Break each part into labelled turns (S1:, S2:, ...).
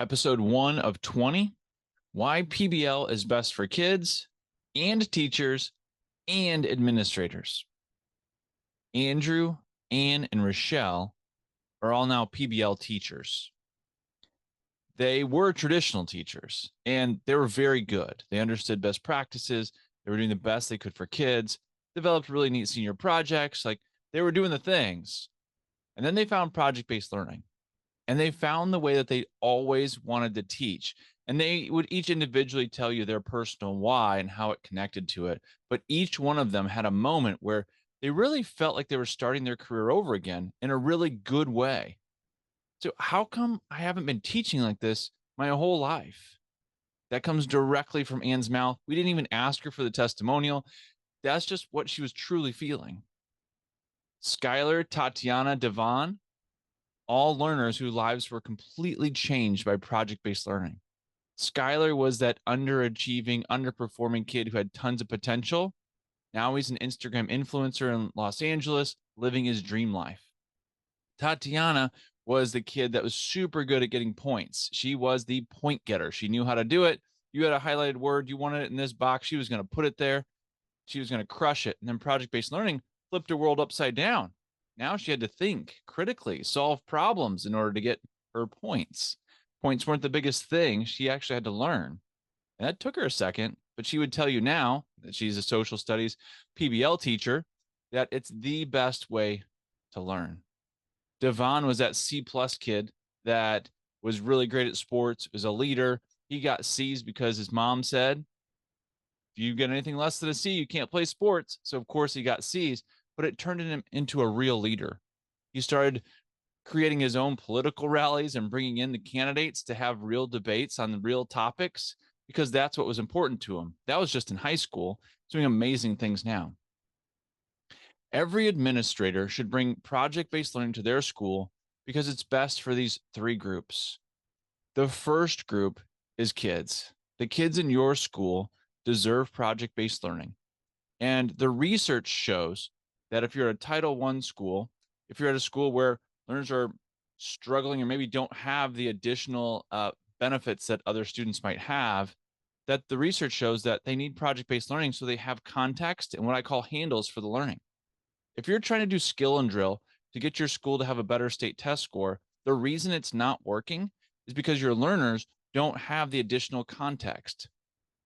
S1: Episode 1 of 20, Why PBL is Best for Kids and Teachers and Administrators. Andrew, Anne, and Rochelle are all now PBL teachers. They were traditional teachers and they were very good. They understood best practices. They were doing the best they could for kids, developed really neat senior projects. Like they were doing the things. And then they found project based learning and they found the way that they always wanted to teach. And they would each individually tell you their personal why and how it connected to it. But each one of them had a moment where they really felt like they were starting their career over again in a really good way. So, how come I haven't been teaching like this my whole life? That comes directly from Anne's mouth. We didn't even ask her for the testimonial. That's just what she was truly feeling. Skylar, Tatiana, Devon, all learners whose lives were completely changed by project based learning. Skylar was that underachieving, underperforming kid who had tons of potential. Now he's an Instagram influencer in Los Angeles, living his dream life. Tatiana was the kid that was super good at getting points. She was the point getter. She knew how to do it. You had a highlighted word, you wanted it in this box. She was going to put it there. She was going to crush it. And then project based learning flipped her world upside down. Now she had to think critically, solve problems in order to get her points. Points weren't the biggest thing. She actually had to learn. And that took her a second, but she would tell you now that she's a social studies PBL teacher that it's the best way to learn. Devon was that C plus kid that was really great at sports, was a leader. He got C's because his mom said, if you get anything less than a C, you can't play sports. So, of course, he got C's, but it turned him into a real leader. He started creating his own political rallies and bringing in the candidates to have real debates on the real topics because that's what was important to him. That was just in high school. He's doing amazing things now. Every administrator should bring project based learning to their school because it's best for these three groups. The first group is kids. The kids in your school deserve project based learning. And the research shows that if you're at a Title I school, if you're at a school where learners are struggling or maybe don't have the additional benefits that other students might have, that the research shows that they need project based learning so they have context and what I call handles for the learning. If you're trying to do skill and drill to get your school to have a better state test score, the reason it's not working is because your learners don't have the additional context.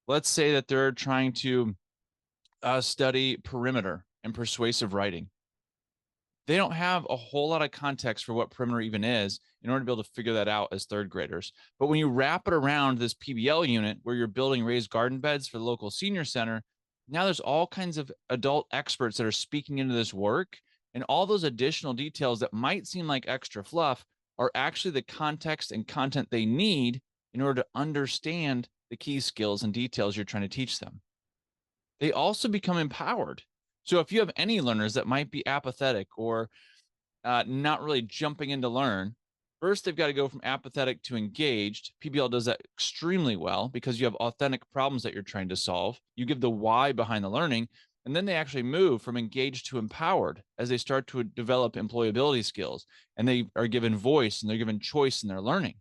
S1: Let's say that they're trying to study perimeter and persuasive writing. They don't have a whole lot of context for what perimeter even is in order to be able to figure that out as third graders. But when you wrap it around this PBL unit where you're building raised garden beds for the local senior center, now there's all kinds of adult experts that are speaking into this work. And all those additional details that might seem like extra fluff are actually the context and content they need in order to understand the key skills and details you're trying to teach them. They also become empowered. So if you have any learners that might be apathetic or not really jumping in to learn, first they've got to go from apathetic to engaged. PBL does that extremely well because you have authentic problems that you're trying to solve. You give the why behind the learning, and then they actually move from engaged to empowered as they start to develop employability skills and they are given voice and they're given choice in their learning.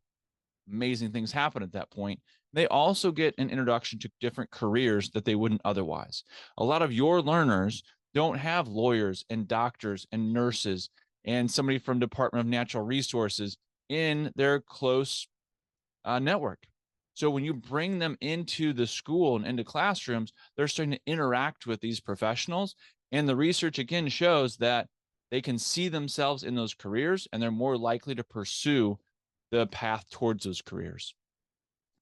S1: Amazing things happen at that point. They also get an introduction to different careers that they wouldn't otherwise. A lot of your learners don't have lawyers and doctors and nurses and somebody from Department of Natural Resources in their close network. So when you bring them into the school and into classrooms, they're starting to interact with these professionals. And the research again shows that they can see themselves in those careers and they're more likely to pursue the path towards those careers.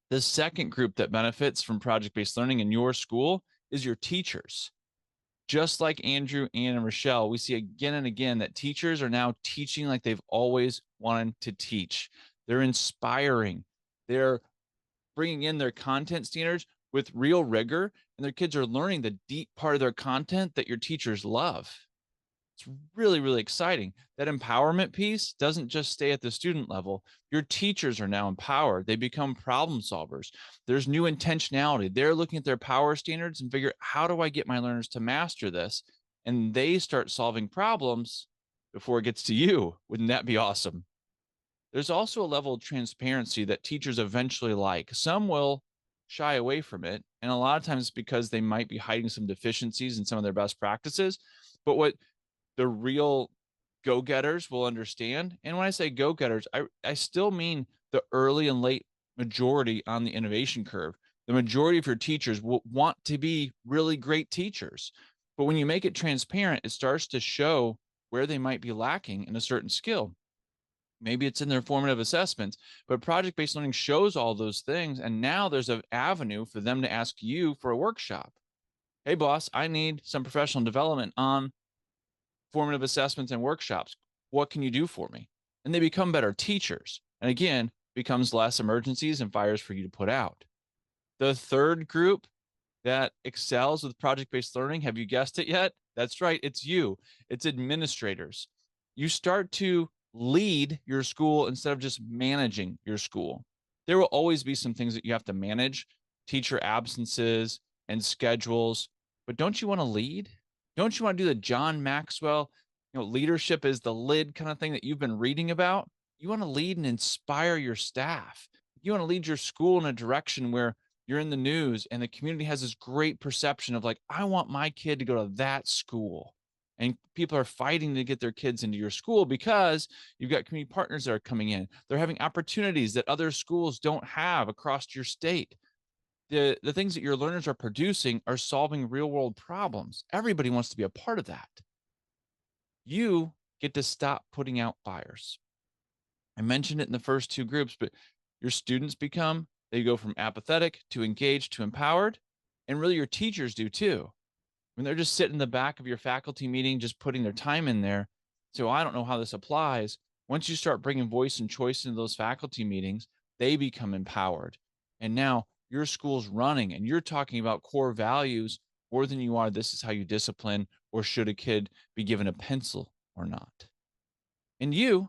S1: The second group that benefits from project based learning in your school is your teachers. Just like Andrew, Ann, and Rochelle, we see again and again that teachers are now teaching like they've always wanted to teach. They're inspiring. They're bringing in their content standards with real rigor, and their kids are learning the deep part of their content that your teachers love. It's really, really exciting. That empowerment piece doesn't just stay at the student level. Your teachers are now empowered. They become problem solvers. There's new intentionality. They're looking at their power standards and figure, how do I get my learners to master this? And they start solving problems before it gets to you. Wouldn't that be awesome? There's also a level of transparency that teachers eventually like. Some will shy away from it, and a lot of times it's because they might be hiding some deficiencies in some of their best practices. But what the real go-getters will understand, and when I say go-getters, I still mean the early and late majority on the innovation curve. The majority of your teachers will want to be really great teachers. But when you make it transparent, it starts to show where they might be lacking in a certain skill. Maybe it's in their formative assessments, but project-based learning shows all those things. And now there's an avenue for them to ask you for a workshop. Hey, boss, I need some professional development on formative assessments and workshops. What can you do for me? And they become better teachers. And again, becomes less emergencies and fires for you to put out. The third group that excels with project-based learning, have you guessed it yet? That's right, it's you. It's administrators. You start to lead your school instead of just managing your school. There will always be some things that you have to manage, teacher absences and schedules, but don't you want to lead? Don't you want to do the John Maxwell, leadership is the lid kind of thing that you've been reading about? You want to lead and inspire your staff. You want to lead your school in a direction where you're in the news and the community has this great perception of like, I want my kid to go to that school. And people are fighting to get their kids into your school because you've got community partners that are coming in. They're having opportunities that other schools don't have across your state. The things that your learners are producing are solving real world problems. Everybody wants to be a part of that. You get to stop putting out fires. I mentioned it in the first two groups, but your students they go from apathetic to engaged to empowered, and really your teachers do too. When they're just sitting in the back of your faculty meeting, just putting their time in there. So I don't know how this applies. Once you start bringing voice and choice into those faculty meetings, they become empowered. And now your school's running and you're talking about core values more than you are, this is how you discipline, or should a kid be given a pencil or not. And you've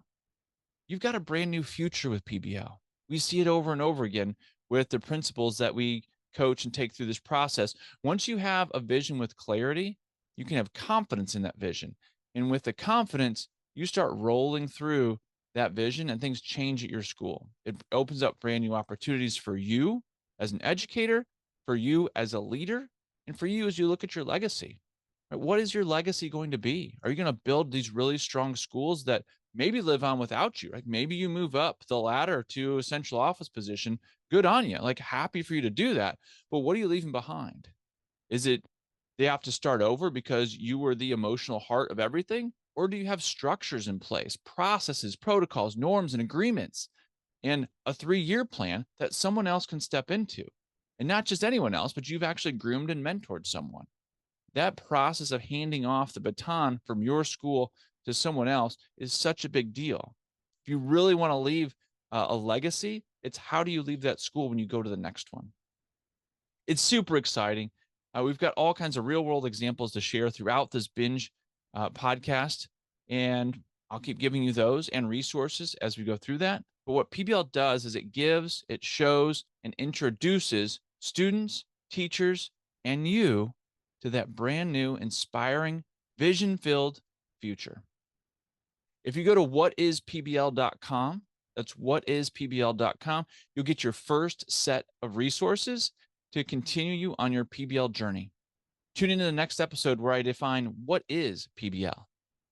S1: got a brand new future with PBL. We see it over and over again with the principals that we coach and take through this process. Once you have a vision with clarity, you can have confidence in that vision. And with the confidence, you start rolling through that vision and things change at your school. It opens up brand new opportunities for you as an educator, for you as a leader, and for you as you look at your legacy. What is your legacy going to be? Are you going to build these really strong schools that maybe live on without you? Like maybe you move up the ladder to a central office position. Good on you. Like happy for you to do that. But what are you leaving behind? Is it they have to start over because you were the emotional heart of everything? Or do you have structures in place, processes, protocols, norms, and agreements, and a 3-year plan that someone else can step into? And not just anyone else, but you've actually groomed and mentored someone. That process of handing off the baton from your school to someone else is such a big deal. If you really want to leave a legacy, it's how do you leave that school when you go to the next one? It's super exciting. We've got all kinds of real world examples to share throughout this binge podcast, and I'll keep giving you those and resources as we go through that. But what PBL does is it gives, it shows, and introduces students, teachers, and you to that brand new, inspiring, vision-filled future. If you go to whatispbl.com, that's whatispbl.com, you'll get your first set of resources to continue you on your PBL journey. Tune into the next episode where I define what is PBL.